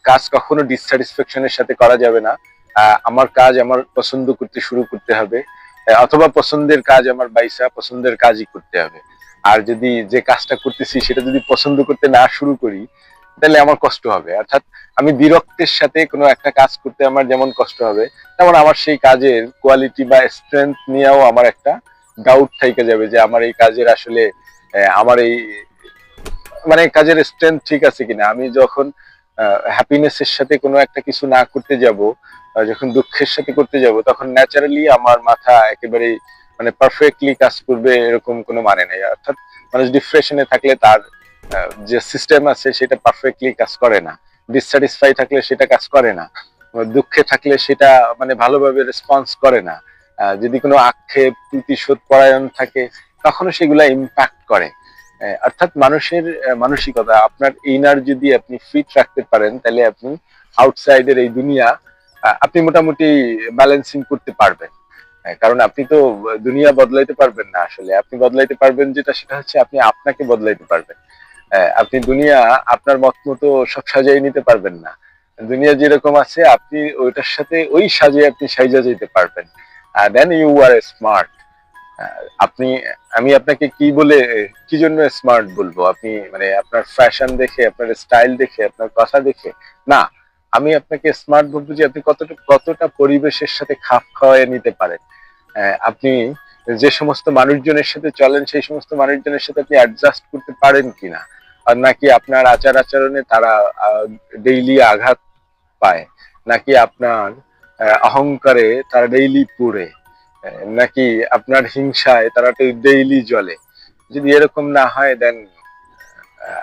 কাজ কখনো ডিসস্যাটিসফ্যাকশনের সাথে করা যাবে না। আমার কাজ আমার পছন্দ করতে শুরু করতে হবে, অথবা পছন্দের কাজ আমার বাইসা পছন্দের কাজই করতে হবে। আর যদি যে কাজটা করতেছি সেটা যদি পছন্দ করতে না শুরু করি, তাহলে আমার কষ্ট হবে। অর্থাৎ আমি বিরক্তের সাথে কোনো একটা কাজ করতে আমার যেমন কষ্ট হবে, তেমন আমার সেই কাজের কোয়ালিটি বা স্ট্রেংথ নিয়েও আমার একটা ডাউট থেকে যাবে যে আমার এই কাজের আসলে আমার এই মানে কাজের স্ট্রেংথ ঠিক আছে কিনা। আমি যখন হ্যাপিনেস এর সাথে কোনো একটা কিছু না করতে যাব, যখন দুঃখের সাথে করতে যাব, তখন ন্যাচারালি আমার মাথা একেবারে মানে পারফেক্টলি কাজ করবে এরকম কোনো মানে নেই। অর্থাৎ মানুষ ডিপ্রেশনে থাকলে তার যে সিস্টেম আছে সেটা পারফেক্টলি কাজ করে না, ডিসস্যাটিসফাই থাকলে সেটা কাজ করে না, দুঃখে থাকলে সেটা মানে ভালোভাবে রেসপন্স করে না, যদি কোনো আক্ষেপ প্রতিশোধ পরায়ণ থাকে তখনও সেগুলা ইম্প্যাক্ট করে। অর্থাৎ মানুষের মানসিকতা, আপনার ইনার যদি আপনি ফিট রাখতে পারেন, তাহলে আপনি আউটসাইডের এই দুনিয়া আপনি মোটামুটি ব্যালেন্সিং করতে পারবেন। কারণ আপনি তো দুনিয়া বদলাইতে পারবেন না, আসলে আপনি বদলাইতে পারবেন যেটা, সেটা হচ্ছে আপনি আপনাকে বদলাইতে পারবেন। আপনি দুনিয়া আপনার মত মতো সব সাজিয়ে নিতে পারবেন না। দুনিয়া যেরকম আছে আপনি ওইটার সাথে ওই সাজিয়ে আপনি সাইজা যেতে পারবেন। Then you are smart. আপনি, আমি আপনাকে কি বলে কি জন্য স্মার্ট বলবো? আপনি মানে আপনার ফ্যাশন দেখে, আপনার স্টাইল দেখে, আপনার কথা দেখে না। আমি আপনাকে স্মার্ট বলবো যে আপনি কতটা কতটা পরিবেশের সাথে খাপ খাওয়ায় নিতে পারেন। আপনি যে সমস্ত মানুষজনের সাথে চলেন সেই সমস্ত মানুষজনের সাথে আপনি অ্যাডজাস্ট করতে পারেন কিনা, আর নাকি আপনার আচার আচরণে তারা ডেইলি আঘাত পায়, নাকি আপনার অহংকারে তারা ডেইলি পুড়ে, নাকি আপনার হিংসায় তারা ডেইলি জ্বলে। যদি এরকম না হয়, দেন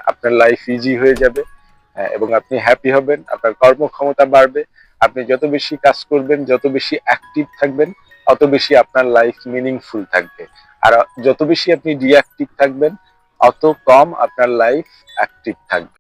আপনার লাইফ ইজি হয়ে যাবে, এবং আপনি হ্যাপি হবেন, আপনার কর্মক্ষমতা বাড়বে। আপনি যত বেশি কাজ করবেন, যত বেশি অ্যাক্টিভ থাকবেন, অত বেশি আপনার লাইফ মিনিংফুল থাকবে। আর যত বেশি আপনি ডিঅ্যাক্টিভ থাকবেন, অত কম আপনার লাইফ অ্যাক্টিভ থাকবে।